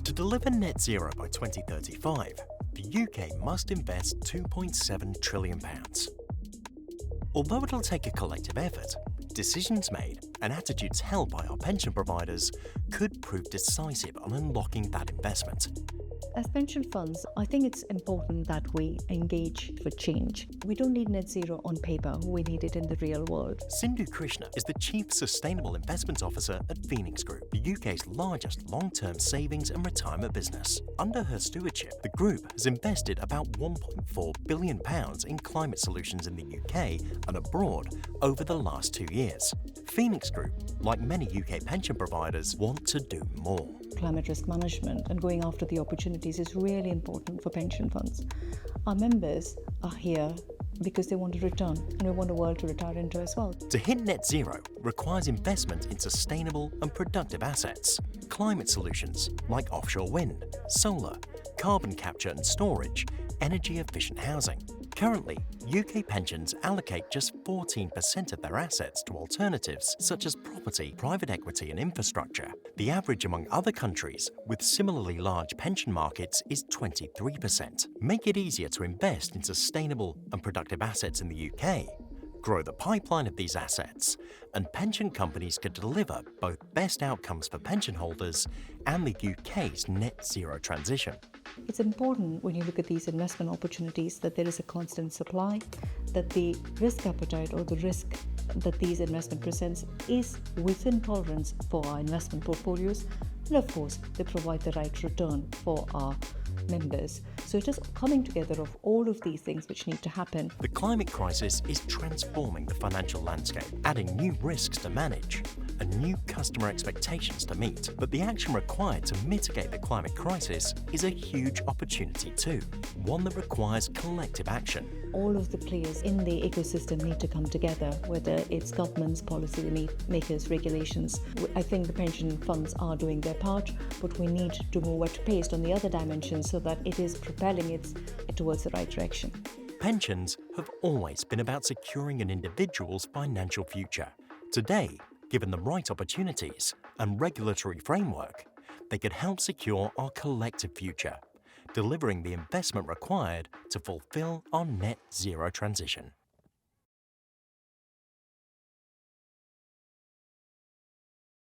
To deliver net zero by 2035, the UK must invest £2.7 trillion. Although it'll take a collective effort, decisions made and attitudes held by our pension providers could prove decisive on unlocking that investment. As pension funds, I think it's important that we engage for change. We don't need net zero on paper, we need it in the real world. Sindhu Krishna is the Chief Sustainable Investment Officer at Phoenix Group, the UK's largest long-term savings and retirement business. Under her stewardship, the group has invested about £1.4 billion in climate solutions in the UK and abroad over the last 2 years. Phoenix Group, like many UK pension providers, want to do more. Climate risk management and going after the opportunities is really important for pension funds. Our members are here because they want to return, and we want a world to retire into as well. To hit net zero requires investment in sustainable and productive assets. Climate solutions like offshore wind, solar, carbon capture and storage, energy-efficient housing. Currently, UK pensions allocate just 14% of their assets to alternatives such as property, private equity and infrastructure. The average among other countries with similarly large pension markets is 23%. Make it easier to invest in sustainable and productive assets in the UK. Grow the pipeline of these assets, and pension companies could deliver both best outcomes for pension holders and the UK's net zero transition. It's important when you look at these investment opportunities that there is a constant supply, that the risk appetite or the risk that these investment presents is within tolerance for our investment portfolios, and of course they provide the right return for our members. So it is coming together of all of these things which need to happen. The climate crisis is transforming the financial landscape, adding new risks to manage and new customer expectations to meet. But the action required to mitigate the climate crisis is a huge opportunity too, one that requires collective action. All of the players in the ecosystem need to come together, whether it's governments, policy makers, regulations. I think the pension funds are doing their part, but we need to move at pace on the other dimensions so that it is propelling it towards the right direction. Pensions have always been about securing an individual's financial future. Today, given the right opportunities and regulatory framework, they could help secure our collective future, delivering the investment required to fulfill our net zero transition.